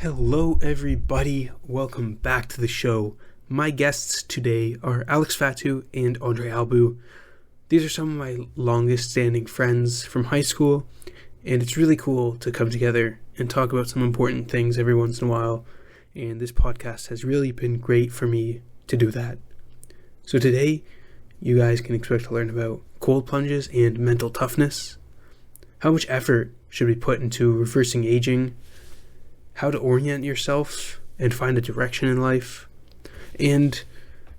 Hello everybody, welcome back to the show. My guests today are Fatu and Andrei Albu. These are some of my longest standing friends from high school, and it's really cool to come together and talk about some important things every once in a while, and this podcast has really been great for me to do that. So today, you guys can expect to learn about cold plunges and mental toughness, how much effort should be put into reversing aging, how to orient yourself and find a direction in life, and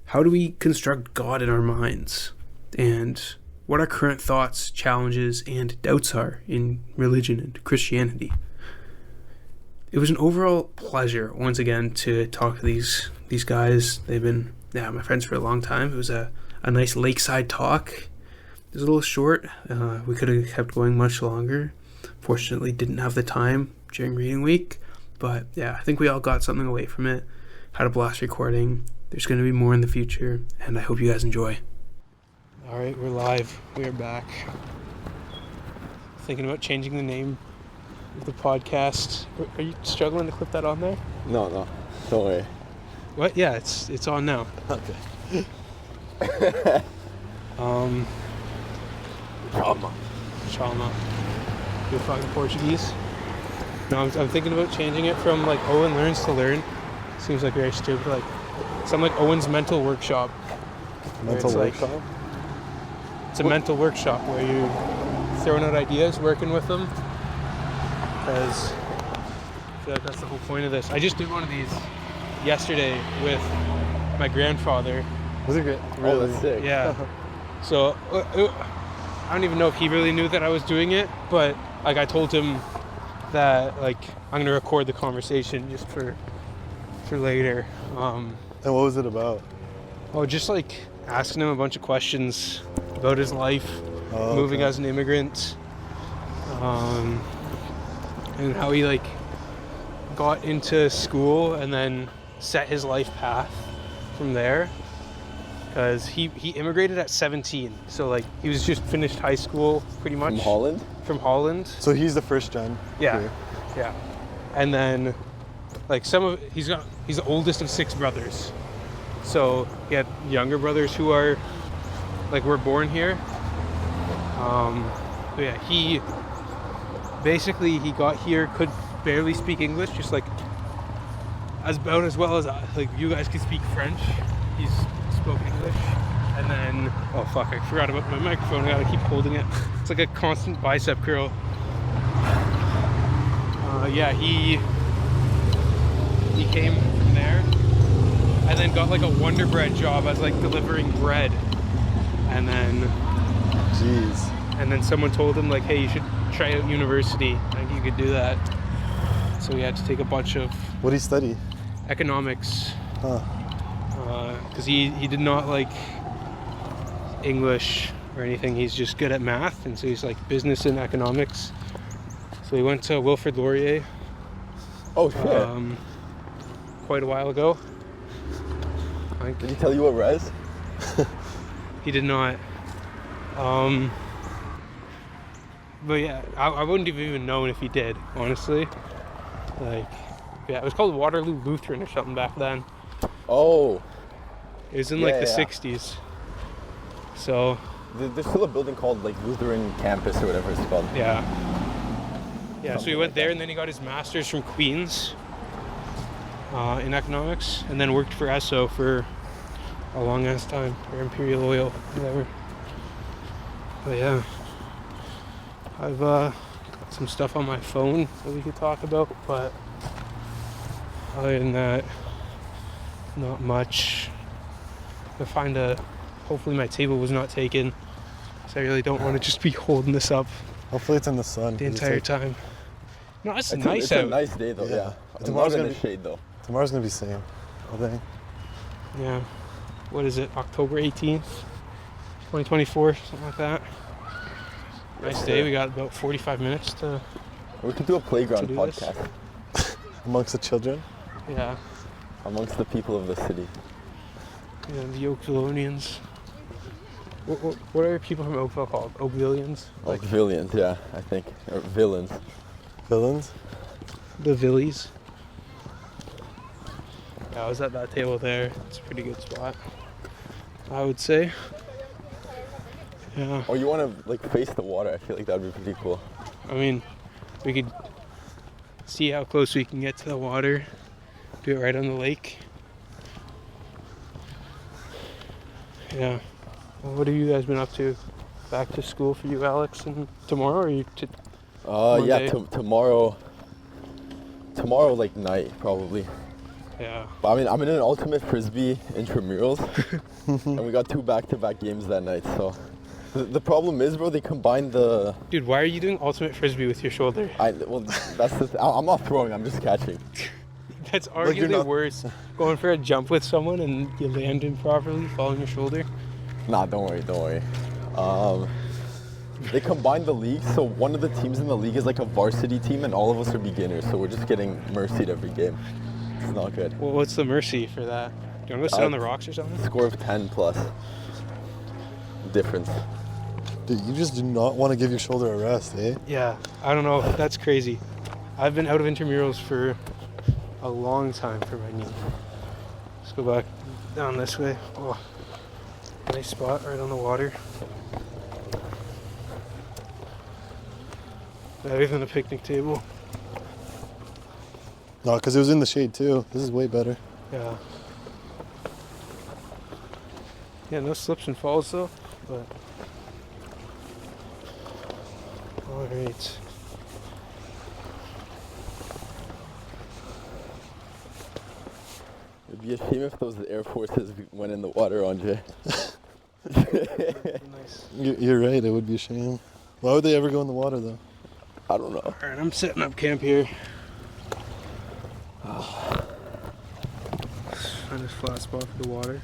how do we construct God in our minds, and what our current thoughts, challenges, and doubts are in religion and Christianity. It was an overall pleasure once again to talk to these guys. They've been my friends for a long time. It was a nice Lakeside talk. It was a little short. We could have kept going much longer. Fortunately, didn't have the time during reading week. But yeah, I think we all got something away from it. Had a blast recording. There's going to be more in the future, and I hope you guys enjoy. All right, we're live. We are back. Thinking about changing the name of the podcast. Are you struggling to clip that on there? No, don't worry. What? Yeah, it's on now. Okay. Trauma. You're fucking Portuguese? No, I'm thinking about changing it from like Owen Learns to Learn. Seems like very stupid. Like some like Owen's mental workshop. Mental workshop? It's a mental workshop where you throwing out ideas, working with them. Because I feel like that's the whole point of this. I just did one of these yesterday with my grandfather. Was it great? Really? Oh, that's sick. Yeah. So I don't even know if he really knew that I was doing it, but like I told him that like I'm gonna record the conversation just for later. And what was it about? Just like asking him a bunch of questions about his life, moving as an immigrant, and how he like got into school and then set his life path from there. Because he immigrated at 17, so like he was just finished high school pretty much. From Holland. So he's the first gen. Yeah, yeah. And then like he's the oldest of 6 brothers. So he had younger brothers who were born here. But yeah, he got here, could barely speak English, just like about as well as like you guys can speak French. He's spoke English, and then I forgot about my microphone. I gotta keep holding it. It's like a constant bicep curl. He came from there, and then got like a Wonder Bread job as like delivering bread, and then someone told him like, hey, you should try out university. I think you could do that. So he had to take a bunch of. What did he study? Economics. Because he did not like English or anything. He's just good at math, and so he's like business and economics. So he went to Wilfrid Laurier. Oh shit! Quite a while ago. Did he tell you what res? He did not. But yeah, I wouldn't have even known if he did, honestly. Like, yeah, it was called Waterloo Lutheran or something back then. Oh. It was in the 60s. So there's still a building called like Lutheran Campus or whatever it's called. Yeah. Yeah, so he went there and then he got his master's from Queen's in economics, and then worked for Esso for a long ass time, or Imperial Oil, whatever. But yeah, I've got some stuff on my phone that we could talk about, but other than that, not much. Hopefully my table was not taken, so I really don't want to just be holding this up. Hopefully it's in the sun the entire time. No, it's nice out. It's a nice day though. Yeah. Tomorrow's gonna be shade though. Tomorrow's gonna be same, I think. Yeah. What is it? October 18th, 2024, something like that. Nice day. We got about 45 minutes to. We could do a playground podcast. Amongst the children. Yeah. Amongst the people of the city. Yeah, the Oakvillians. What are people from Oakville called? Oakvillians? Oakvillians, yeah, I think. Or villains. Villains? The Villies. Yeah, I was at that table there. It's a pretty good spot, I would say. Yeah. Or you want to like face the water? I feel like that would be pretty cool. I mean, we could see how close we can get to the water. Do it right on the lake. Yeah. Well, what have you guys been up to? Back to school for you, Alex, and tomorrow, or you? Tomorrow. Tomorrow, like night, probably. Yeah. But I mean, I'm in an ultimate frisbee intramurals, and we got 2 back-to-back games that night. So the problem is, bro, they combined the. Dude, why are you doing ultimate frisbee with your shoulder? That's I'm not throwing. I'm just catching. That's arguably worse. Going for a jump with someone and you land improperly, fall on your shoulder. Nah, don't worry. They combined the league, so one of the teams in the league is like a varsity team, and all of us are beginners. So we're just getting mercied every game. It's not good. Well, what's the mercy for that? Do you want to go sit on the rocks or something? Score of 10 plus. Difference. Dude, you just do not want to give your shoulder a rest, eh? Yeah, I don't know. That's crazy. I've been out of intramurals for a long time for my knee. Let's go back down this way. Oh, nice spot right on the water. Better than a picnic table. No, because it was in the shade too. This is way better. Yeah. Yeah, no slips and falls though, but all right. It'd be a shame if those Air Forces went in the water, Andre. Nice. You're right, it would be a shame. Why would they ever go in the water though? I don't know. Alright, I'm setting up camp here. Find this flat spot for the water.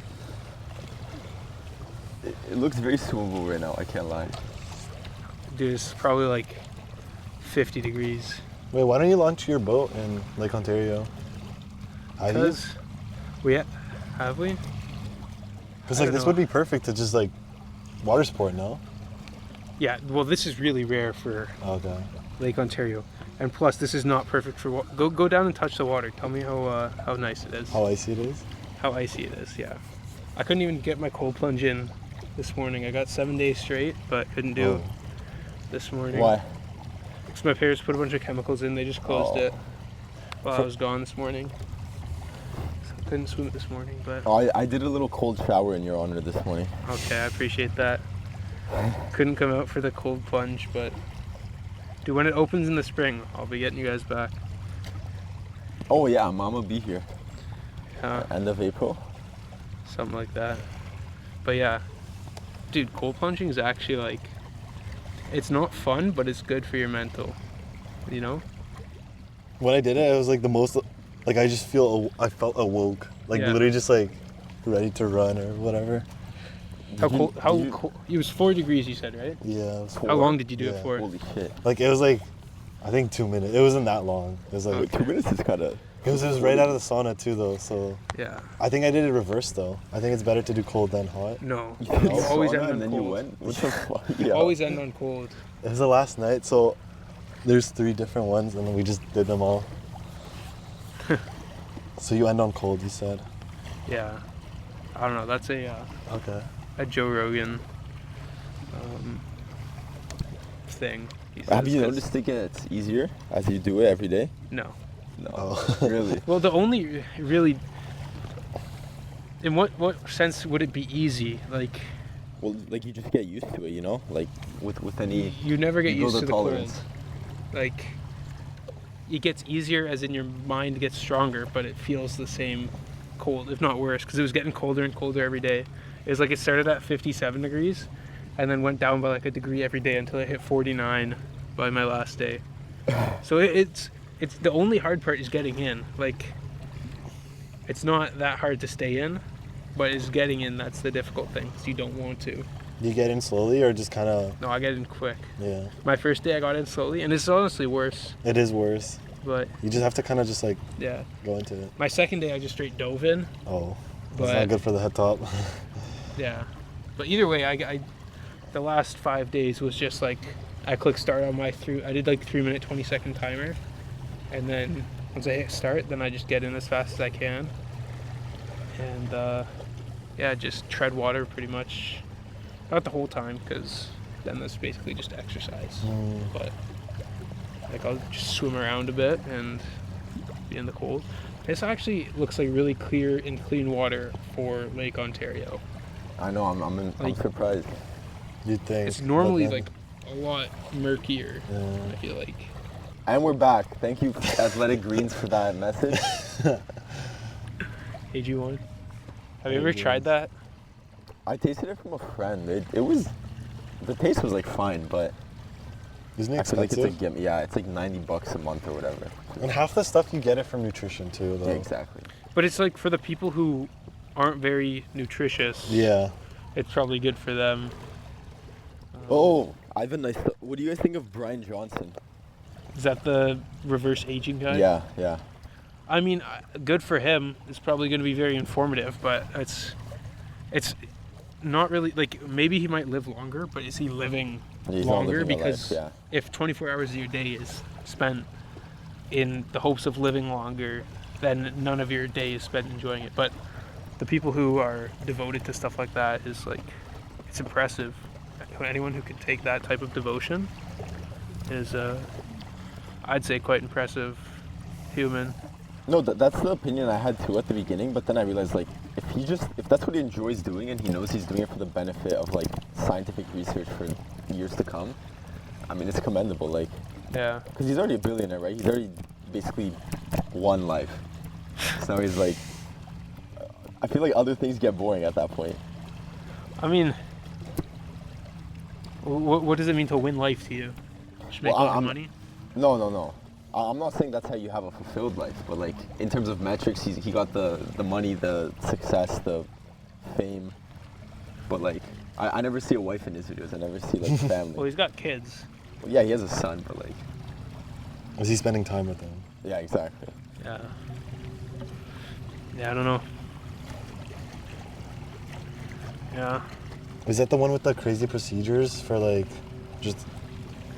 It looks very swimmable right now, I can't lie. Dude, it's probably like 50 degrees. Wait, why don't you launch your boat in Lake Ontario? Because have we? Because like this would be perfect to just like water sport, no? Yeah, well this is really rare for Lake Ontario. And plus this is not perfect for go down and touch the water. Tell me how nice it is. How icy it is? How icy it is, yeah. I couldn't even get my cold plunge in this morning. I got 7 days straight, but couldn't do this morning. Why? Because my parents put a bunch of chemicals in. They just closed it while I was gone this morning. So I couldn't swim this morning, but... I did a little cold shower in your honor this morning. Okay, I appreciate that. Couldn't come out for the cold plunge, but... Dude, when it opens in the spring, I'll be getting you guys back. Oh yeah, Mama be here. End of April. Something like that. But yeah, dude, cold plunging is actually like, it's not fun, but it's good for your mental, you know? When I did it, it was like the most, like I felt awoke. Like literally just like ready to run or whatever. How cold? It was 4 degrees, you said, right? Yeah. It was How long did you do it for? Holy shit. Like it was like, I think 2 minutes. It wasn't that long. It was like 2 minutes is kind of... It was right out of the sauna too though, so... Yeah. I think I did it reverse though. I think it's better to do cold than hot. No. You always end on and then cold. you went? What the fuck? Yeah. Always end on cold. It was the last night, so there's 3 different ones and then we just did them all. So you end on cold, you said? Yeah. I don't know, that's a Joe Rogan thing. Have you noticed it gets easier as you do it every day? No. No. Oh. Really? Well, the only really... In what sense would it be easy? Like... Well, like you just get used to it, you know? Like with any... You never get used to the tolerance. cold. Like... It gets easier as in your mind gets stronger, but it feels the same cold, if not worse, because it was getting colder and colder every day. It was like it started at 57 degrees and then went down by like a degree every day until it hit 49 by my last day. So it's the only hard part is getting in. Like, it's not that hard to stay in, but it's getting in that's the difficult thing, because you don't want to. Do you get in slowly or just kind of... No, I get in quick. Yeah. My first day I got in slowly, and it's honestly worse. It is worse. But... You just have to kind of just like Yeah. go into it. My second day I just straight dove in. Oh. That's not good for the head top. Yeah. But either way, I the last 5 days was just like, I click start on I did like 3 minute 20 second timer. And then once I hit start, then I just get in as fast as I can. and just tread water pretty much. Not the whole time, because then that's basically just exercise. But like I'll just swim around a bit and be in the cold. This actually looks like really clear and clean water for Lake Ontario. I know. I'm surprised. You'd think It's normally like a lot murkier. I feel like. And we're back. Thank you, Athletic Greens, for that message. AG1. Have you ever tried that? I tasted it from a friend. The taste was like fine, but isn't it I feel like expensive? it's like $90 a month or whatever. And half the stuff you get it from nutrition too, though. Yeah, exactly. But it's like for the people who aren't very nutritious. Yeah. It's probably good for them. Oh, I have a nice. What do you guys think of Brian Johnson? Is that the reverse aging guy? Yeah. I mean, good for him. It's probably going to be very informative, but it's not really, like, maybe he might live longer, but is he living He's not longer? living a Because life, if 24 hours of your day is spent in the hopes of living longer, then none of your day is spent enjoying it. But the people who are devoted to stuff like that is like, it's impressive. Anyone who can take that type of devotion is, I'd say, quite impressive human. No, that's the opinion I had too at the beginning, but then I realized, like, if that's what he enjoys doing and he knows he's doing it for the benefit of, like, scientific research for years to come, I mean, it's commendable, like. Yeah. Because he's already a billionaire, right? He's already basically won life. So he's like, I feel like other things get boring at that point. I mean, what does it mean to win life to you? Just make more money? No. I'm not saying that's how you have a fulfilled life, but like in terms of metrics, he got the money, the success, the fame. But like, I never see a wife in his videos. I never see like family. Well, he's got kids. Well, yeah, he has a son, but like. Is he spending time with them? Yeah, exactly. Yeah. Yeah, I don't know. Yeah. Is that the one with the crazy procedures for like just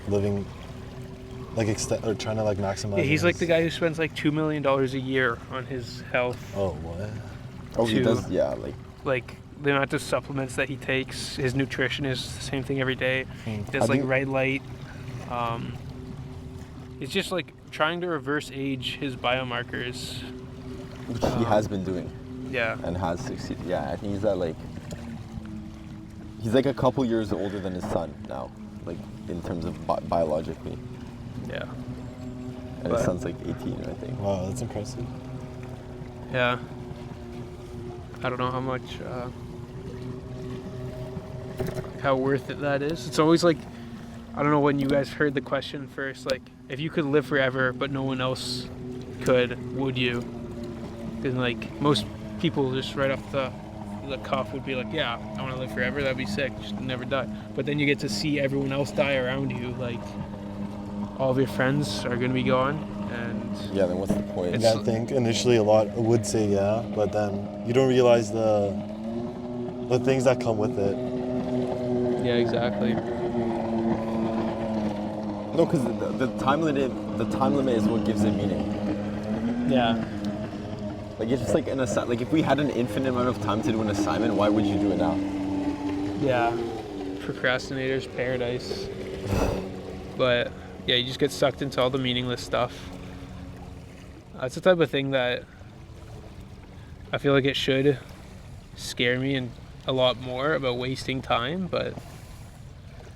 living, like or trying to like maximize? Yeah, he's his... like the guy who spends like $2 million a year on his health. Oh, what? Oh, he To- does. Yeah, Like the amount of supplements that he takes, his nutrition is the same thing every day. He does I like think- red light. It's just like trying to reverse age his biomarkers. which he has been doing Yeah. and has succeeded. Yeah, I think he's at like. He's like a couple years older than his son now, like in terms of biologically, Yeah. and his son's like 18, I think. Wow, that's impressive. Yeah. I don't know how worth it that is. It's always like, I don't know when you guys heard the question first, like, if you could live forever but no one else could, would you? Because like most people just right off the cuff would be like, yeah, I want to live forever, that'd be sick, just never die. But then you get to see everyone else die around you, like all of your friends are going to be gone, and Yeah, then what's the point? It's- I think initially a lot would say yeah, but then you don't realize the things that come with it. yeah, exactly. No, because the time limit is what gives it meaning. Yeah. Like it's just like an assignment. Like if we had an infinite amount of time to do an assignment, why would you do it now? Yeah, procrastinator's paradise. But yeah, you just get sucked into all the meaningless stuff. That's the type of thing that I feel like it should scare me and a lot more about wasting time, but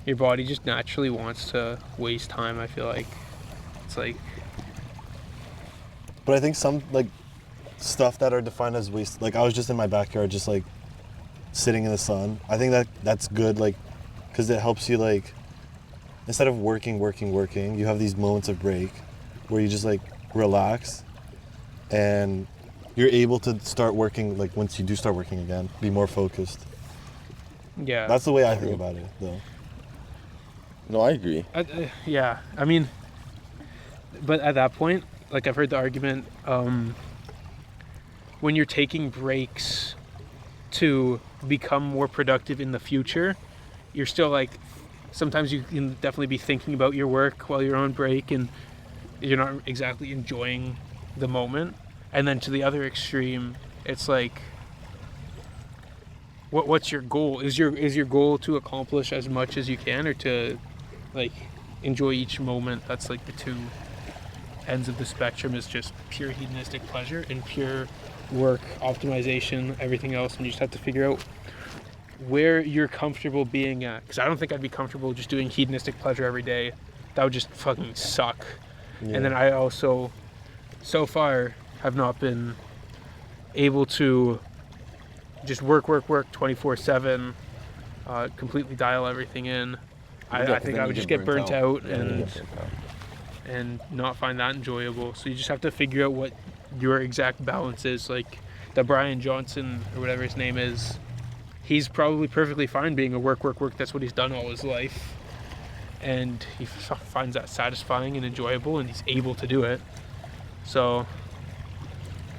your body just naturally wants to waste time, I feel like. It's like, But I think some like stuff that are defined as waste, like I was just in my backyard just like sitting in the sun. I think that's good, like, because it helps you, like, instead of working, you have these moments of break where you just like relax and you're able to start working, like once you do start working again, be more focused. yeah. That's the way I think about it though. No, I agree. Yeah, I mean, but at that point, like I've heard the argument, when you're taking breaks to become more productive in the future, you're still like, sometimes you can definitely be thinking about your work while you're on break and you're not exactly enjoying the moment. And then to the other extreme, it's like what's your goal? Is your goal to accomplish as much as you can, or to like enjoy each moment? That's like the two ends of the spectrum, is just pure hedonistic pleasure and pure work optimization, everything else, and you just have to figure out where you're comfortable being at. Because I don't think I'd be comfortable just doing hedonistic pleasure every day. That would just fucking suck. Yeah. And then I also, so far, have not been able to just work 24/7, completely dial everything in. I think I would just get burnt out and not find that enjoyable. So you just have to figure out what your exact balance is. Like the Brian Johnson, or whatever his name is, he's probably perfectly fine being a work. That's what he's done all his life. And he finds that satisfying and enjoyable, and he's able to do it. So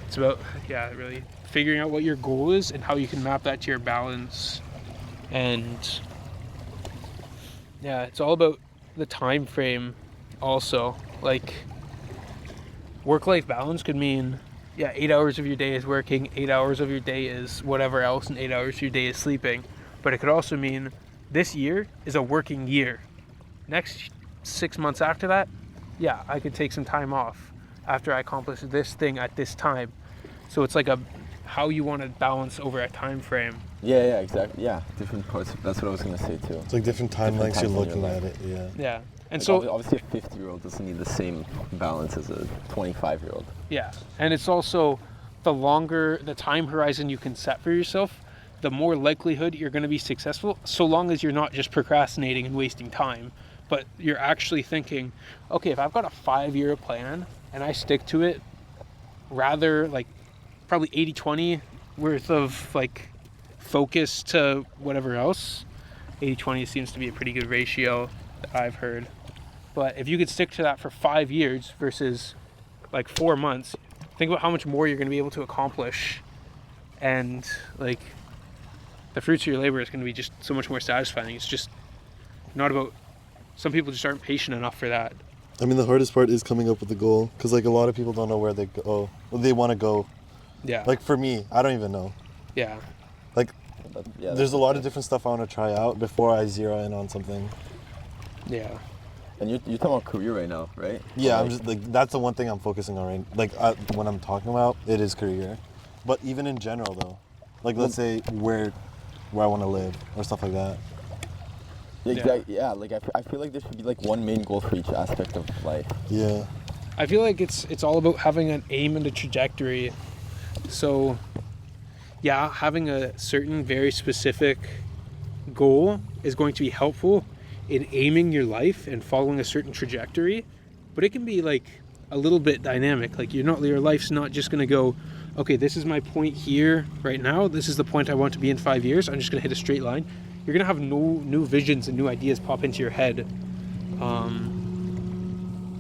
it's about, really figuring out what your goal is and how you can map that to your balance. And it's all about the time frame also. Like work-life balance could mean 8 hours of your day is working, 8 hours of your day is whatever else, and 8 hours of your day is sleeping. But it could also mean this year is a working year. Next 6 months after that, I could take some time off after I accomplish this thing at this time. So it's like how you want to balance over a time frame. Yeah, exactly. Yeah, different parts. That's what I was going to say too. It's like different time lengths you're looking at it. Yeah. And like so obviously a 50-year-old doesn't need the same balance as a 25-year-old. Yeah. And it's also the longer the time horizon you can set for yourself, the more likelihood you're going to be successful, so long as you're not just procrastinating and wasting time, but you're actually thinking, okay, if I've got a 5-year plan and I stick to it, rather like probably 80-20 worth of like focus to whatever else. 80-20 seems to be a pretty good ratio that I've heard. But if you could stick to that for 5 years versus like 4 months, think about how much more you're going to be able to accomplish, and like the fruits of your labor is going to be just so much more satisfying. It's just not about, some people just aren't patient enough for that. I mean, the hardest part is coming up with the goal, because like a lot of people don't know where they go, where they want to go. Yeah. Like for me, I don't even know. Yeah. Like there's a lot of different stuff I want to try out before I zero in on something. Yeah. And you're talking about career right now, right? Yeah, I'm just like, that's the one thing I'm focusing on right. Like when I'm talking about it is career, but even in general though, like let's say where I want to live or stuff like that. Yeah, exactly. Yeah, like I feel like there should be like one main goal for each aspect of life. Yeah. I feel like it's all about having an aim and a trajectory. So, having a certain very specific goal is going to be helpful in aiming your life and following a certain trajectory, but it can be like a little bit dynamic. Like your life's not just going to go, okay, this is my point here right now, this is the point I want to be in 5 years, I'm just going to hit a straight line. You're going to have new visions and new ideas pop into your head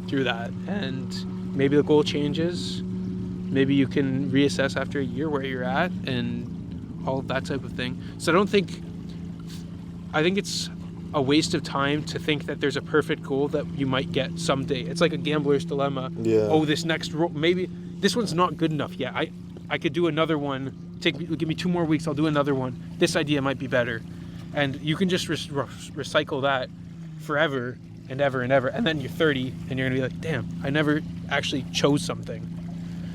through that, and maybe the goal changes. Maybe you can reassess after a year where you're at and all of that type of thing. So I think it's a waste of time to think that there's a perfect goal that you might get someday. It's like a gambler's dilemma. Yeah. Oh, this next maybe this one's not good enough yet. I could do another one. Give me 2 more weeks, I'll do another one. This idea might be better. And you can just recycle that forever and ever and ever. And then you're 30 and you're going to be like, damn, I never actually chose something.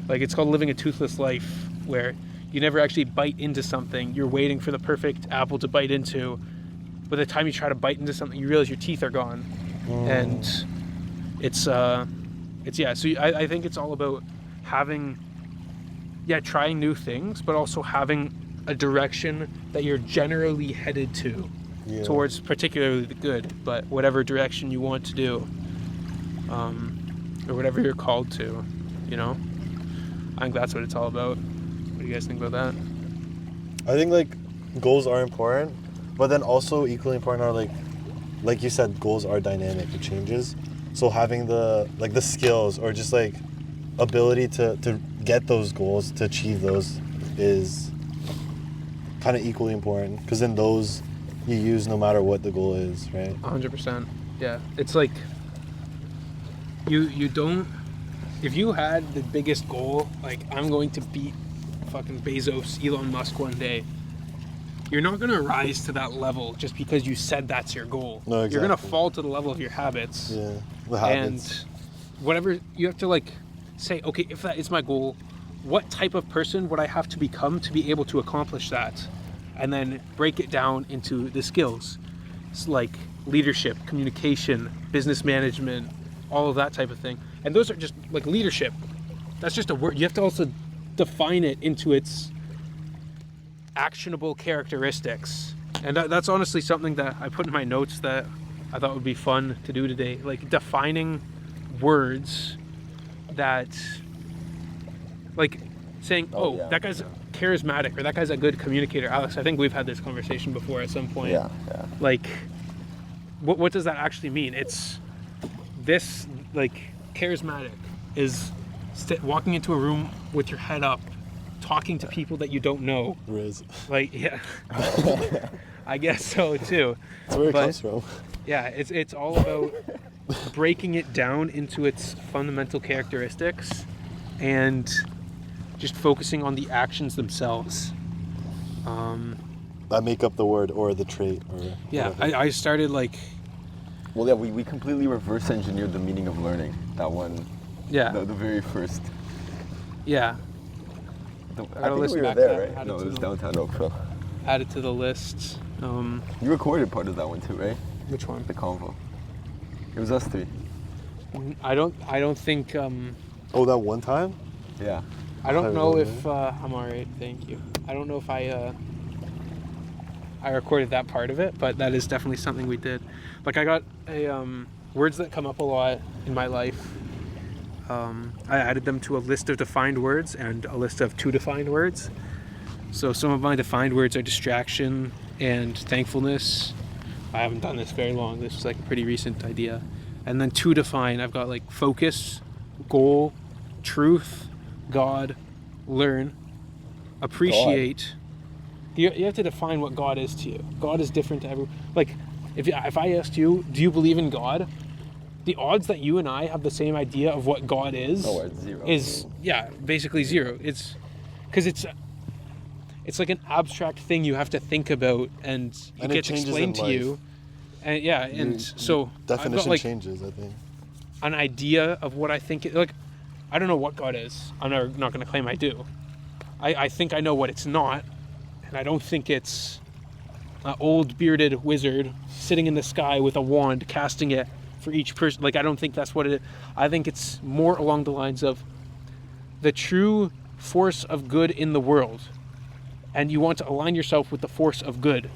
Like, it's called living a toothless life, where you never actually bite into something. You're waiting for the perfect apple to bite into. By the time you try to bite into something, you realize your teeth are gone. And so I think it's all about trying new things, but also having a direction that you're generally headed towards, particularly the good, but whatever direction you want to do, or whatever you're called to, I think that's what it's all about. What do you guys think about that? I think like goals are important, but then also equally important are like you said, goals are dynamic, it changes. So having the skills or just like ability to get those goals, to achieve those, is kind of equally important, because then those you use no matter what the goal is, right? 100%. Yeah, it's like you don't. If you had the biggest goal, like I'm going to beat fucking Bezos, Elon Musk one day, you're not going to rise to that level just because you said that's your goal. No, exactly. You're going to fall to the level of your habits. Yeah, the habits. And whatever, you have to like say, okay, if that is my goal, what type of person would I have to become to be able to accomplish that? And then break it down into the skills. It's like leadership, communication, business management, all of that type of thing. And those are just like leadership. That's just a word. You have to also define it into its actionable characteristics. And that's honestly something that I put in my notes that I thought would be fun to do today. Like defining words that, like saying, that guy's charismatic, or that guy's a good communicator. Alex, I think we've had this conversation before at some point. Yeah. Like, what does that actually mean? It's this, like, charismatic is walking into a room with your head up, talking to people that you don't know. Riz. Like, yeah. I guess so too. That's where it comes from. Yeah, it's all about breaking it down into its fundamental characteristics and just focusing on the actions themselves. That make up the word or the trait. Or yeah, I started like... Well, yeah, we completely reverse engineered the meaning of learning. That one. Yeah. The very first. Yeah. I think we were there, right? No, it was downtown Oakville. Add it to the list. You recorded part of that one too, right? Which one? The convo. It was us three. I don't think... Oh, that one time? Yeah. I don't know if... I'm alright, thank you. I don't know if I recorded that part of it, but that is definitely something we did. Like, I got words that come up a lot in my life. I added them to a list of defined words and a list of 2 defined words. So some of my defined words are distraction and thankfulness. I haven't done this very long. This is like a pretty recent idea. And then 2 defined, I've got like focus, goal, truth, God, learn, appreciate. You have to define what God is to you. God is different to everyone. Like, if I asked you, do you believe in God? The odds that you and I have the same idea of what God is zero. Is basically zero. It's because it's like an abstract thing you have to think about, and it gets explained to you. And so definition like changes, I think. An idea of what I think. Like, I don't know what God is. I'm not going to claim I do. I think I know what it's not, and I don't think it's an old bearded wizard sitting in the sky with a wand casting it for each person. Like, I don't think that's what it is. I think it's more along the lines of the true force of good in the world, and you want to align yourself with the force of good,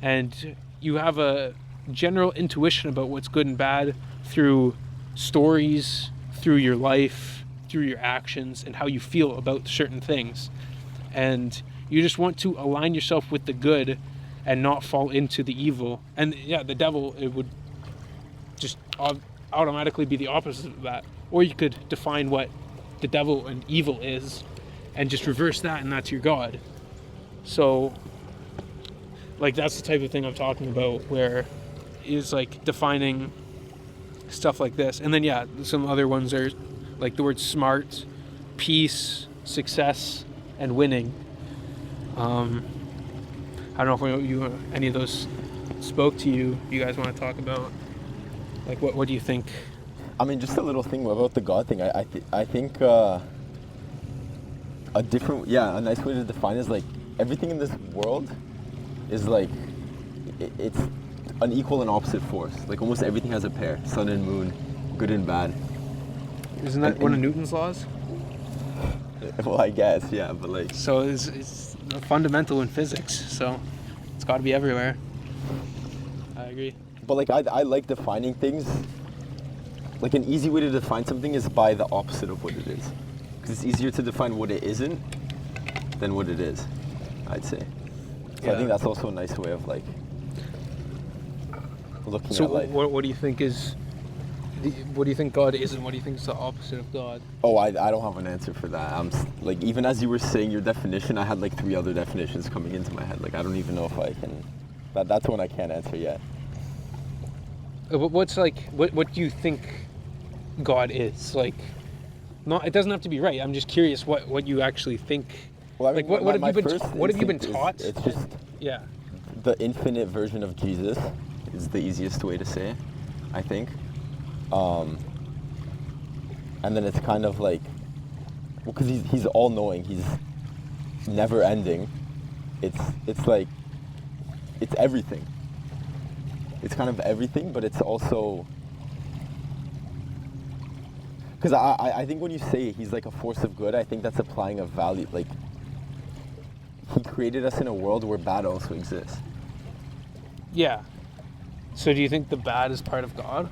and you have a general intuition about what's good and bad through stories, through your life, through your actions, and how you feel about certain things. And you just want to align yourself with the good and not fall into the evil. And the devil, it would just automatically be the opposite of that. Or you could define what the devil and evil is and just reverse that, and that's your God. So, like, that's the type of thing I'm talking about, where is like defining stuff like this. And then some other ones are like the word smart, peace, success, and winning. I don't know if any of those spoke to you. You guys want to talk about, like, what do you think? I mean, just a little thing about the God thing. I think a nice way to define is like everything in this world is like it's an equal and opposite force. Like almost everything has a pair: sun and moon, good and bad. Isn't that one of Newton's laws? Well, I guess, yeah, but like... So it's fundamental in physics, so it's got to be everywhere. I agree. But like, I like defining things. Like, an easy way to define something is by the opposite of what it is. Because it's easier to define what it isn't than what it is, I'd say. So I think that's also a nice way of, like, looking at life. So what do you think is... What do you think God is, and what do you think is the opposite of God? Oh, I don't have an answer for that. I'm like, even as you were saying your definition, I had like 3 other definitions coming into my head. Like, I don't even know if I can. That's one I can't answer yet. What's like? What do you think God is? Like, not. It doesn't have to be right. I'm just curious what you actually think. Well, I mean, like, what have you been taught? It's just Yeah. The infinite version of Jesus is the easiest way to say, I think. And then it's kind of like, well, because he's all-knowing, he's never-ending. It's like, it's everything. It's kind of everything, but it's also... Because I think when you say he's like a force of good, I think that's applying a value, like, he created us in a world where bad also exists. Yeah. So do you think the bad is part of God?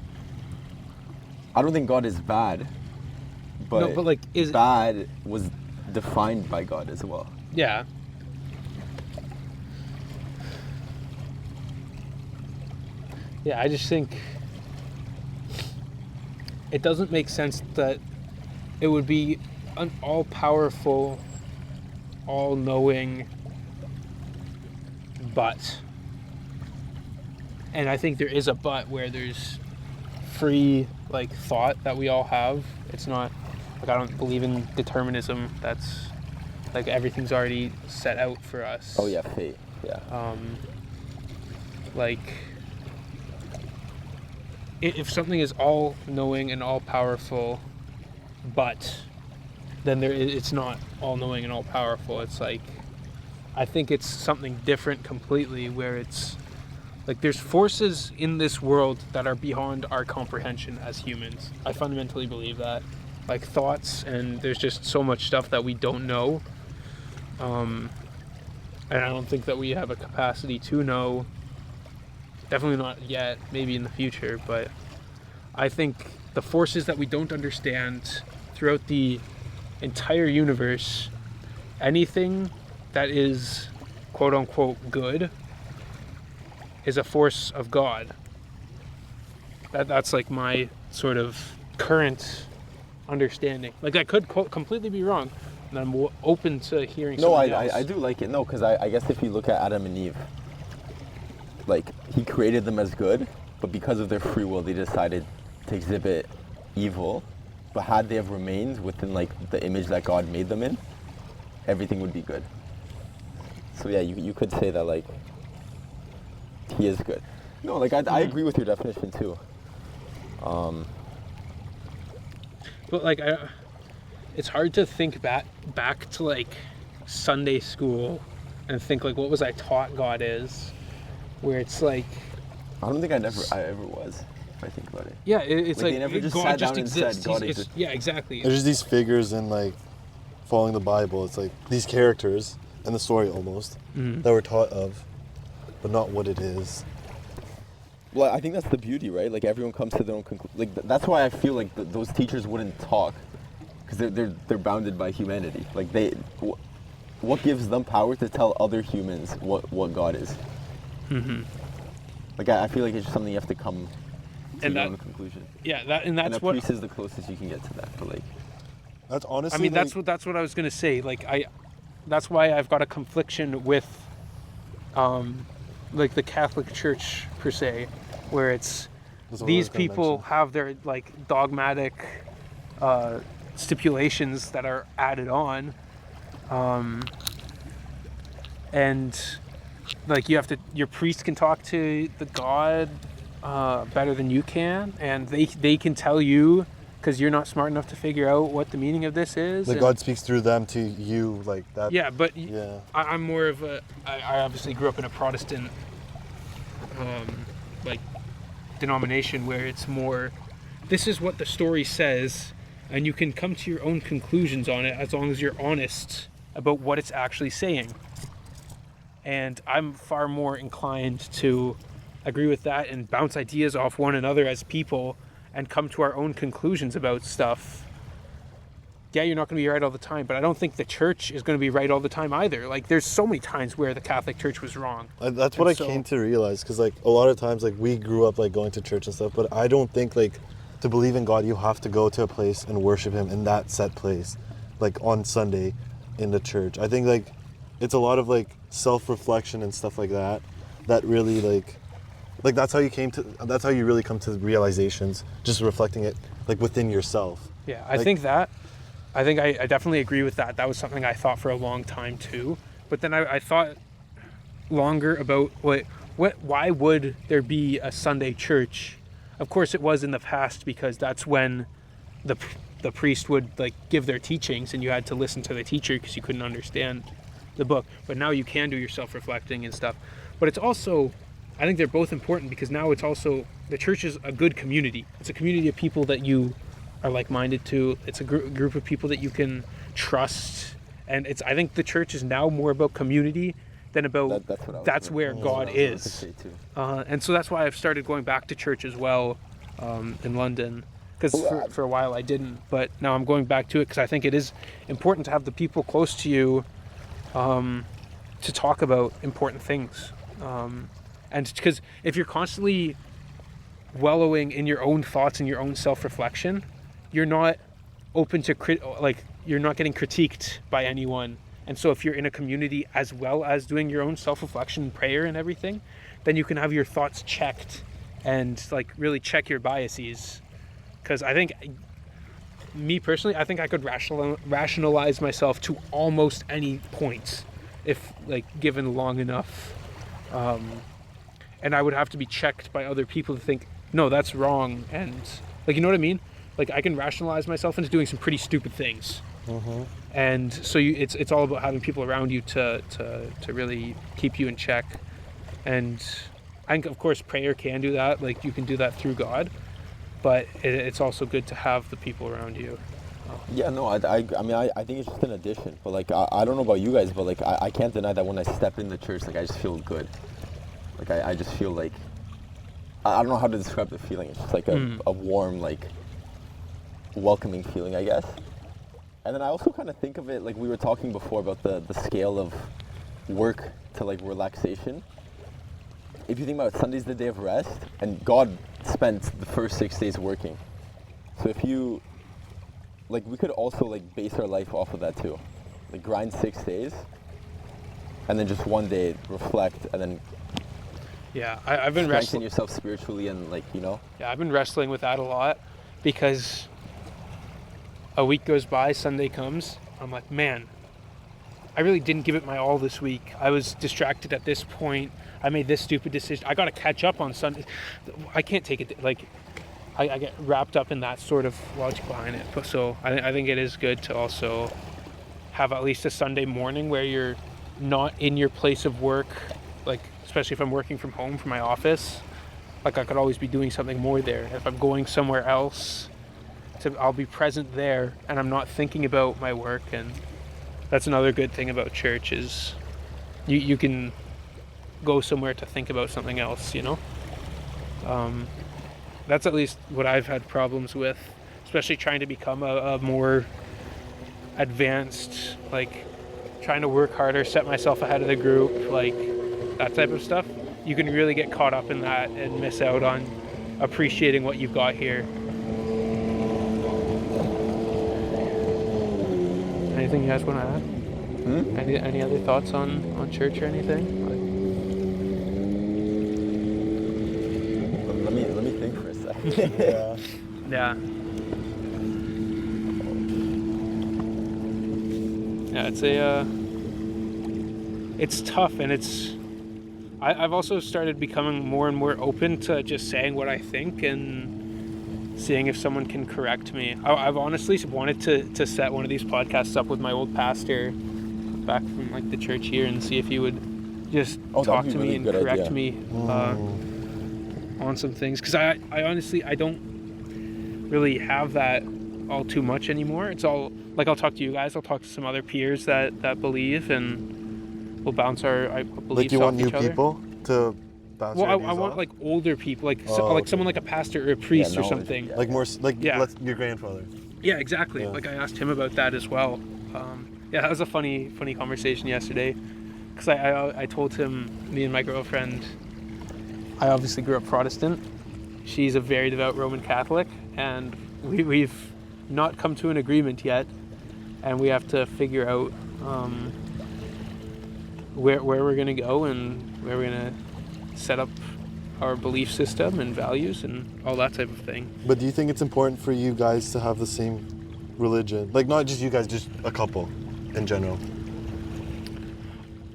I don't think God is bad, but, no, but like, is bad was defined by God as well. Yeah. Yeah, I just think it doesn't make sense that it would be an all-powerful, all-knowing but. And I think there is a but where there's free, like, thought that we all have. It's not, like, I don't believe in determinism. That's, like, everything's already set out for us. Oh yeah, fate, yeah. Like, if something is all-knowing and all-powerful, but then it's not all-knowing and all-powerful. It's like, I think it's something different completely, where it's like there's forces in this world that are beyond our comprehension as humans. I fundamentally believe that. Like thoughts, and there's just so much stuff that we don't know. And I don't think that we have a capacity to know. Definitely not yet, maybe in the future, but I think the forces that we don't understand throughout the entire universe, anything that is quote unquote good is a force of God. That's like my sort of current understanding. Like I could completely be wrong, and I'm open to hearing something else. I do like it. No, because I guess if you look at Adam and Eve, like he created them as good, but because of their free will, they decided to exhibit evil. But had they have remained within like the image that God made them in, everything would be good. So yeah, you could say that like he is good. No, like I agree with your definition too. But like it's hard to think back to like Sunday school and think like, what was I taught God is? Where it's like, I don't think I ever was. If I think about it. Yeah, it's like they never just God sat just down exists. and said God exists. Yeah, exactly. There's just these figures in like following the Bible. It's like these characters in the story almost that we're taught of, but not what it is. Well, I think that's the beauty, right? Like everyone comes to their own conclusion. Like that's why I feel like those teachers wouldn't talk, because they're bounded by humanity. Like what gives them power to tell other humans what God is? Mm-hmm. Like I feel like it's just something you have to come to your own conclusion. Yeah, that's a what. priest is the closest you can get to that. But like, that's honestly. I mean, like, that's what I was gonna say. Like that's why I've got a confliction with, like the Catholic Church per se, where it's these people have their like dogmatic stipulations that are added on, and like your priest can talk to the God better than you can, and they can tell you, because you're not smart enough to figure out what the meaning of this is. Like God speaks through them to you, like that. Yeah, but yeah. I'm more of I obviously grew up in a Protestant like denomination where it's more, this is what the story says, and you can come to your own conclusions on it as long as you're honest about what it's actually saying. And I'm far more inclined to agree with that and bounce ideas off one another as people and come to our own conclusions about stuff. Yeah, you're not going to be right all the time, but I don't think the church is going to be right all the time either. Like, there's so many times where the Catholic Church was wrong. That's what I came to realize, because like a lot of times, like we grew up like going to church and stuff, but I don't think like to believe in God you have to go to a place and worship Him in that set place, like on Sunday in the church. I think like it's a lot of like self-reflection and stuff like that really like that's how you really come to realizations, just reflecting it like within yourself. Yeah, I think I definitely agree with that. That was something I thought for a long time too. But then I thought, longer about why would there be a Sunday church? Of course it was in the past, because that's when the priest would like give their teachings and you had to listen to the teacher because you couldn't understand the book. But now you can do your self-reflecting and stuff. But it's also, I think they're both important, because now it's also, the church is a good community. It's a community of people that you are like-minded to. It's a group of people that you can trust. And I think the church is now more about community than about that's where God is. And so that's why I've started going back to church as well in London. Because for a while I didn't, but now I'm going back to it because I think it is important to have the people close to you to talk about important things. And because if you're constantly wallowing in your own thoughts and your own self-reflection, you're not open to you're not getting critiqued by anyone. And so if you're in a community as well as doing your own self-reflection and prayer and everything, then you can have your thoughts checked and like really check your biases. Because I think, me personally, I think I could rationalize myself to almost any point if like given long enough. And I would have to be checked by other people to think, no, that's wrong. And like, you know what I mean? Like I can rationalize myself into doing some pretty stupid things. Mm-hmm. And so it's all about having people around you to really keep you in check. And I think, of course, prayer can do that. Like you can do that through God. But it's also good to have the people around you. Yeah, no, I think it's just an addition. But like, I don't know about you guys, but like, I can't deny that when I step in the church, like I just feel good. Like I just feel like, I don't know how to describe the feeling. It's just like a warm, like, welcoming feeling, I guess. And then I also kind of think of it, like we were talking before about the scale of work to like relaxation. If you think about it, Sunday's the day of rest, and God spent the first 6 days working. So if you, like, we could also like base our life off of that too. Like grind 6 days, and then just one day reflect, and then yeah, I've been wrestling yourself spiritually, and like, you know. Yeah, I've been wrestling with that a lot, because a week goes by, Sunday comes, I'm like, man, I really didn't give it my all this week. I was distracted at this point. I made this stupid decision. I got to catch up on Sunday. I can't take it. Like, I get wrapped up in that sort of logic behind it. But so I think it is good to also have at least a Sunday morning where you're not in your place of work. Like, especially if I'm working from home from my office, like I could always be doing something more there. If I'm going somewhere else, I'll be present there, and I'm not thinking about my work. And that's another good thing about church is you can go somewhere to think about something else, you know? That's at least what I've had problems with, especially trying to become a more advanced, like trying to work harder, set myself ahead of the group, like that type of stuff. You can really get caught up in that and miss out on appreciating what you've got here. Anything you guys want to add? Any other thoughts on church or anything? Let me think for a second. Yeah. Yeah, it's tough, and I've also started becoming more and more open to just saying what I think and seeing if someone can correct me. I've honestly wanted to set one of these podcasts up with my old pastor back from like the church here and see if he would just talk to me and correct me on some things, because I honestly I don't really have that all too much anymore. It's all like, I'll talk to you guys, I'll talk to some other peers that believe, and we'll bounce our beliefs off each other. Like, you want new people to bounce your ideas I want off? like older people, like like someone like a pastor or a priest or something. Like more like your grandfather. Yeah, exactly. Like I asked him about that as well. That was a funny conversation yesterday, because I told him, me and my girlfriend, I obviously grew up Protestant. She's a very devout Roman Catholic, and we've not come to an agreement yet, and we have to figure out where we're going to go and where we're going to set up our belief system and values and all that type of thing. But do you think it's important for you guys to have the same religion? Like, not just you guys, just a couple in general.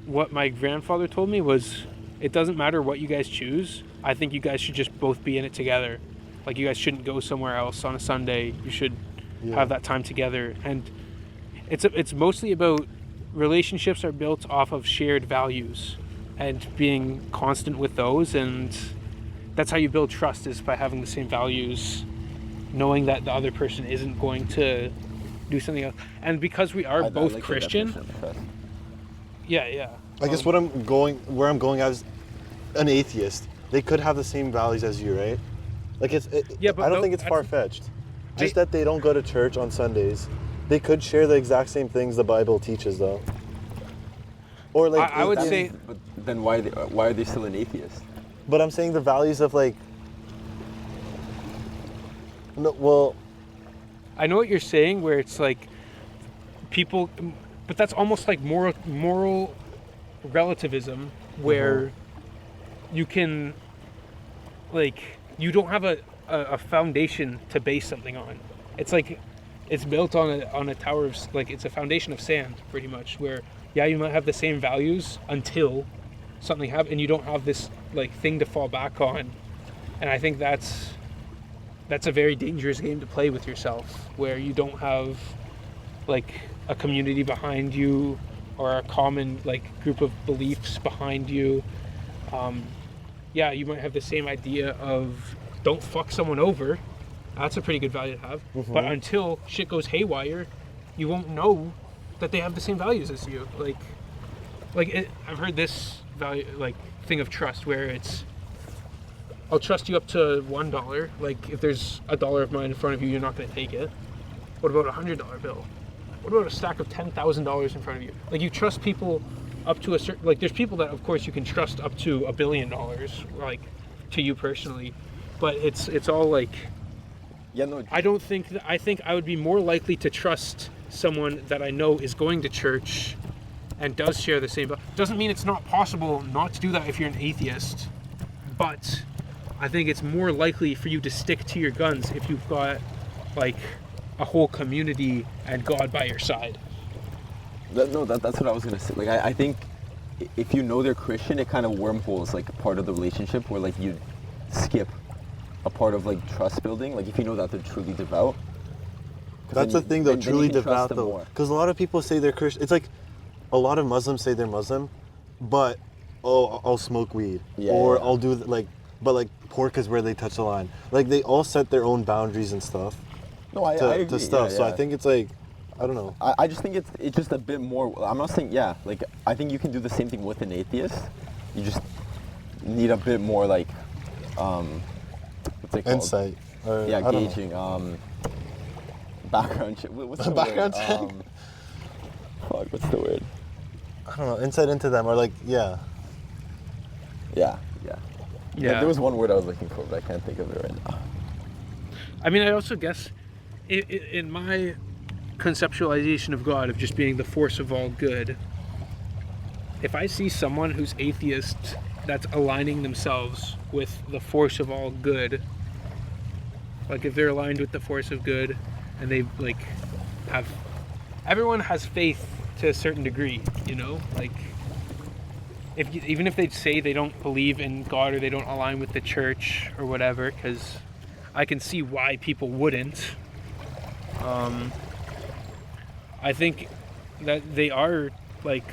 what my grandfather told me was, it doesn't matter what you guys choose. I think you guys should just both be in it together. Like, you guys shouldn't go somewhere else on a Sunday. You should have that time together. And it's mostly about relationships are built off of shared values and being constant with those. And that's how you build trust, is by having the same values, knowing that the other person isn't going to do something else. And because we are both like Christian, yeah. I guess where I'm going as an atheist, they could have the same values as you, right? Like but I don't think it's far-fetched. Just that they don't go to church on Sundays. They could share the exact same things the Bible teaches, though. Or like I would say. But then why are they still an atheist? But I'm saying the values of like. No, well. I know what you're saying, where it's like people, but that's almost like moral relativism, where you can, like, you don't have a foundation to base something on. It's like it's built on a tower of, like, it's a foundation of sand, pretty much, where you might have the same values until something happens, and you don't have this like thing to fall back on. And I think that's a very dangerous game to play with yourself, where you don't have like a community behind you or a common like group of beliefs behind you. You might have the same idea of don't fuck someone over. That's a pretty good value to have. But until shit goes haywire, you won't know that they have the same values as you. I've heard this value, like, thing of trust, where it's, I'll trust you up to $1. Like, if there's $1 of mine in front of you, you're not going to take it. What about a $100 bill? What about a stack of $10,000 in front of you? Like, you trust people up to a certain, like, there's people that, of course, you can trust up to $1 billion, like, to you personally. But it's all like, I don't think that, I think I would be more likely to trust someone that I know is going to church and does share the same. Doesn't mean it's not possible not to do that if you're an atheist, but I think it's more likely for you to stick to your guns if you've got like a whole community and God by your side. That's what I was gonna say. Like, I think if you know they're Christian, it kind of wormholes like part of the relationship where like you skip a part of like trust building. Like, if you know that they're truly devout. That's the thing, though, truly devout, though. Because a lot of people say they're Christian. It's like a lot of Muslims say they're Muslim, but I'll smoke weed, I'll do but like pork is where they touch the line. Like, they all set their own boundaries and stuff. No, I agree. To stuff. So I think it's like, I don't know. I just think it's just a bit more. I'm not saying like I think you can do the same thing with an atheist. You just need a bit more like what's it called? Insight. Gauging. Background check. What's the background word? check? Fuck, what's the word? I don't know. Insight into them, or like, Yeah. There was one word I was looking for, but I can't think of it right now. I mean, I also guess in my conceptualization of God, of just being the force of all good, if I see someone who's atheist that's aligning themselves with the force of all good, like if they're aligned with the force of good and they like have, everyone has faith to a certain degree, you know, like even if they say they don't believe in God or they don't align with the church or whatever, because I can see why people wouldn't. I think that they are like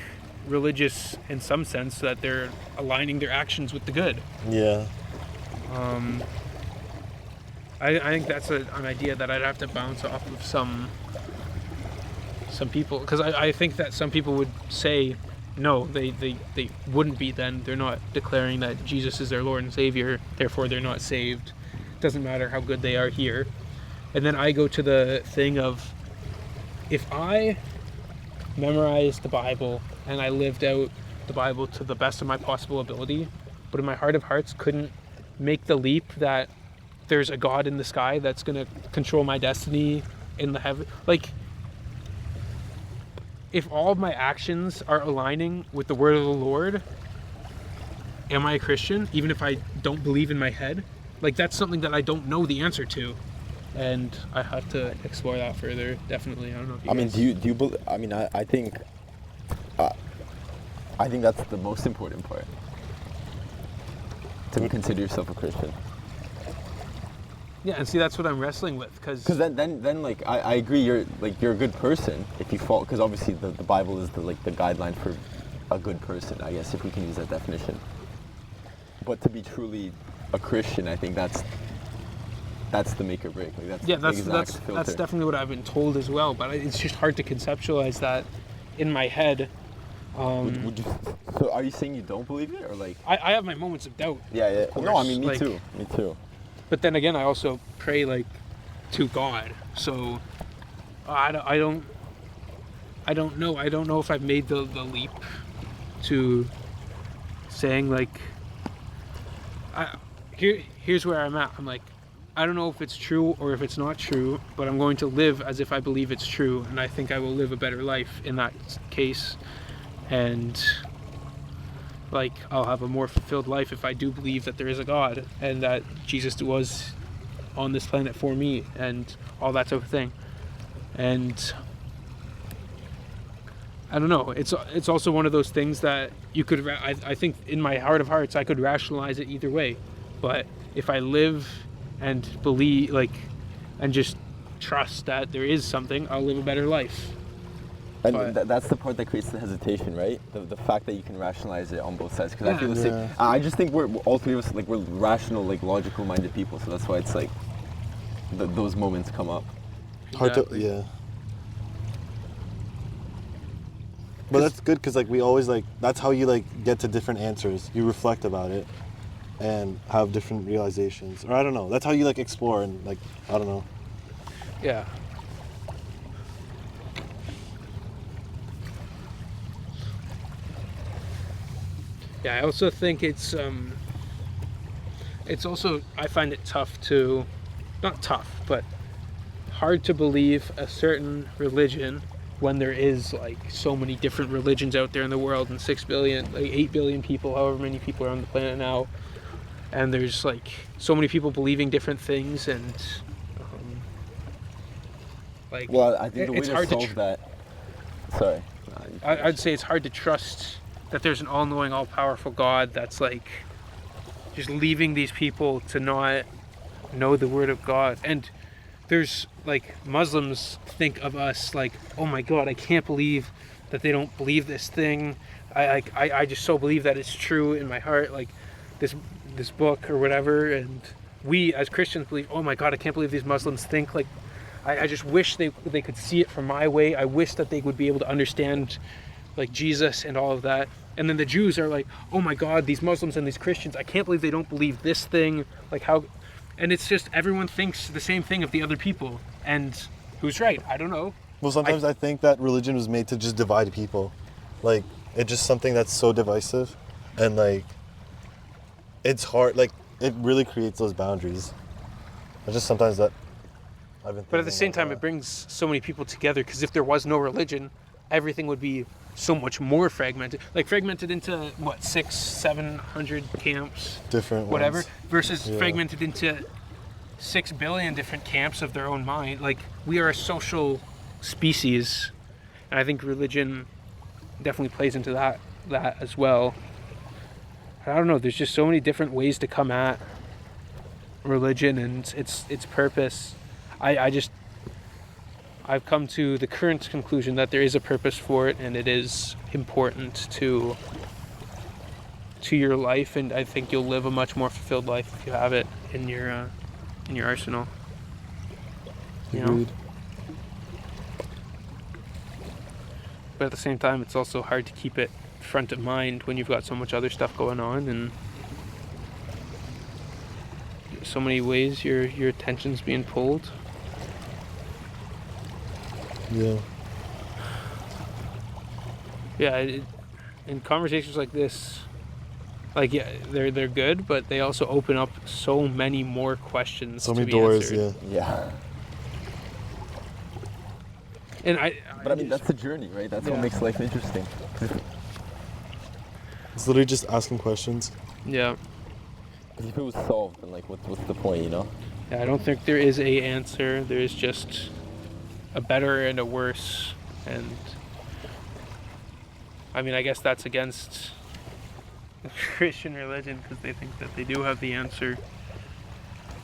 religious in some sense, that they're aligning their actions with the good. Yeah. I think that's an idea that I'd have to bounce off of some people, because I think that some people would say no, they wouldn't be then. They're not declaring that Jesus is their Lord and Savior, therefore they're not saved. Doesn't matter how good they are here. And then I go to the thing of, if I memorized the Bible and I lived out the Bible to the best of my possible ability, but in my heart of hearts couldn't make the leap that there's a God in the sky that's going to control my destiny in the heaven, like, if all of my actions are aligning with the word of the Lord, am I a Christian? Even if I don't believe in my head? Like, that's something that I don't know the answer to. And I have to explore that further, definitely. I don't know if you do you believe, I think I think that's the most important part. To consider yourself a Christian. Yeah, and see, that's what I'm wrestling with, because then like I agree, you're a good person if you fall, because obviously the Bible is the guideline for a good person, I guess, if we can use that definition. But to be truly a Christian, I think that's the make or break. Like that's definitely what I've been told as well. But it's just hard to conceptualize that in my head. So are you saying you don't believe it, or like? I have my moments of doubt. Yeah. Course. No, I mean me too. Me too. But then again, I also pray like to God. So I don't know. I don't know if I've made the leap to saying like. Here's where I'm at. I'm like, I don't know if it's true or if it's not true, but I'm going to live as if I believe it's true, and I think I will live a better life in that case. And like, I'll have a more fulfilled life if I do believe that there is a God and that Jesus was on this planet for me and all that type of thing. And I don't know. It's also one of those things that you could. I think in my heart of hearts, I could rationalize it either way. But if I live and believe, like, and just trust that there is something, I'll live a better life. And that's the part that creates the hesitation, right? The fact that you can rationalize it on both sides. Because I feel the same. I just think we're all three of us, like, we're rational, like, logical-minded people. So that's why it's like those moments come up. Exactly. Hard to. But that's good, because like we always like, that's how you like get to different answers. You reflect about it and have different realizations, or I don't know, that's how you like explore and like, I don't know. Yeah. Yeah, I also think it's also, I find it tough to, not tough, but hard to believe a certain religion when there is like so many different religions out there in the world, and 6 billion, like 8 billion people, however many people are on the planet now, and there's like so many people believing different things, and like, well, I think the way to solve that, sorry, I'd say it's hard to trust that there's an all-knowing, all-powerful God that's like just leaving these people to not know the word of God. And there's like, Muslims think of us like, oh my God, I can't believe that they don't believe this thing. I just so believe that it's true in my heart, like this book or whatever. And we as Christians believe, oh my God, I can't believe these Muslims think like, I just wish they could see it from my way. I wish that they would be able to understand like Jesus and all of that. And then the Jews are like, oh my God, these Muslims and these Christians, I can't believe they don't believe this thing. Like how, and it's just everyone thinks the same thing of the other people. And who's right? I don't know. Well, sometimes I think that religion was made to just divide people. Like, it's just something that's so divisive, and like, it's hard, like, it really creates those boundaries. It's just sometimes that I've been thinking. But at the same time, it brings so many people together, because if there was no religion, everything would be so much more fragmented. Like, fragmented into, what, 600-700 camps? Different whatever, ones. versus fragmented into 6 billion different camps of their own mind. Like, we are a social species, and I think religion definitely plays into that as well. I don't know, there's just so many different ways to come at religion and its purpose. I've come to the current conclusion that there is a purpose for it, and it is important to your life, and I think you'll live a much more fulfilled life if you have it in your arsenal. You know? But at the same time, it's also hard to keep it front of mind when you've got so much other stuff going on, and so many ways your attention's being pulled. Yeah. Yeah, in conversations like this, like, yeah, they're good, but they also open up so many more questions. So many doors, answered. Yeah. And But I mean, that's the journey, right? That's what makes life interesting. It's literally just asking questions. Yeah. Because if it was solved, then like, what's the point, you know? Yeah, I don't think there is a answer. There is just a better and a worse, and I mean, I guess that's against Christian religion because they think that they do have the answer.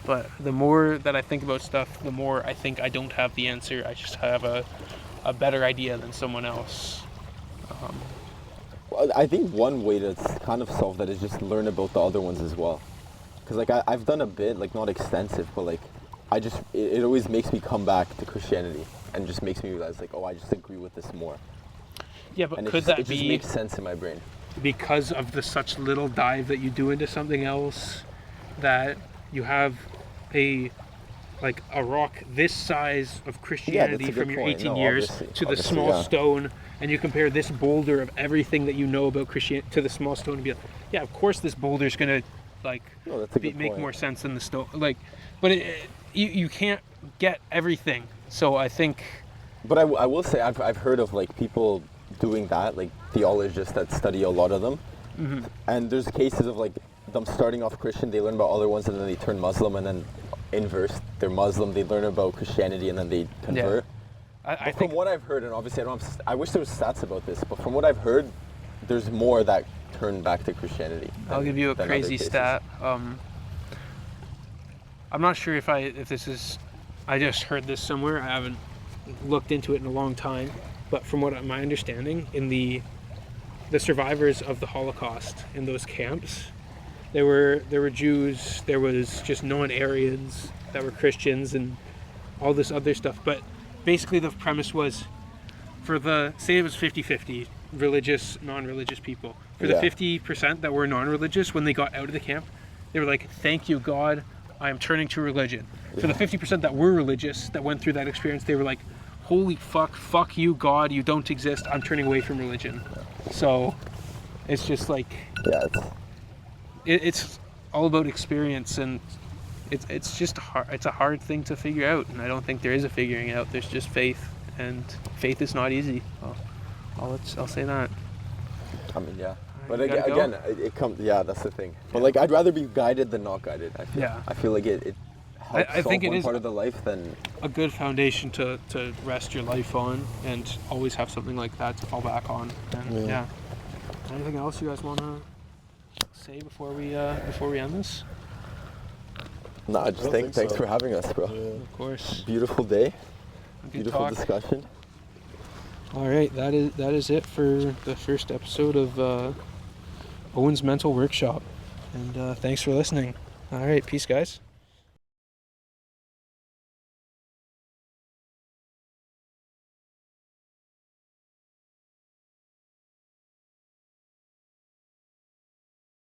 But the more that I think about stuff, the more I think I don't have the answer. I just have a better idea than someone else. Well, I think one way to kind of solve that is just learn about the other ones as well. Because like I've done a bit, like not extensive, but like it always makes me come back to Christianity and just makes me realize like, oh, I just agree with this more. Yeah, but And could it that just be makes sense in my brain. because of the such little dive that you do into something else, that you have a rock this size of Christianity that's a good from your point. 18 No, years obviously- to the obviously, small yeah. stone, and you compare this boulder of everything that you know about Christianity to the small stone and be like, yeah, of course this boulder's gonna No, that's a good make point. more sense than the stone. But you can't get everything. So I think But I will say I've heard of like people doing that, like theologists that study a lot of them. Mm-hmm. And there's cases of like them starting off Christian, they learn about other ones, and then they turn Muslim, and then inverse, they're Muslim, they learn about Christianity, and then they convert. I But think from what I've heard, and obviously I wish there was stats about this, but from what I've heard, there's more that turn back to Christianity. I'll give you a than other crazy cases. stat. I'm not sure if this is. I just heard this somewhere. I haven't looked into it in a long time, but from what my understanding, in the survivors of the Holocaust in those camps, there were Jews, there was just non-Aryans that were Christians, and all this other stuff. But basically, the premise was, say it was 50-50, religious, non-religious people. For the 50% that were non-religious, when they got out of the camp, they were like, "Thank you, God, I am turning to religion." For the 50% that were religious, that went through that experience, they were like, "Holy fuck you, God, you don't exist, I'm turning away from religion." So it's just like, Yeah, it's all about experience, and it's just it's a hard thing to figure out, and I don't think there is a figuring out. There's just faith, and faith is not easy. I'll say that. I mean, yeah. But You gotta again, it comes. Yeah, that's the thing. But like, I'd rather be guided than not guided. I feel. Yeah. I feel like it helps I think solve it one is part of the life. Then a good foundation to rest your life on, and always have something like that to fall back on. And yeah. Anything else you guys want to say before we end this? no, I just don't think think thanks so. for having us, bro. Yeah. Of course. Beautiful day. Good Beautiful talk. discussion. All right, that is it for the first episode of Owen's Mental Workshop, and thanks for listening. All right, peace, guys.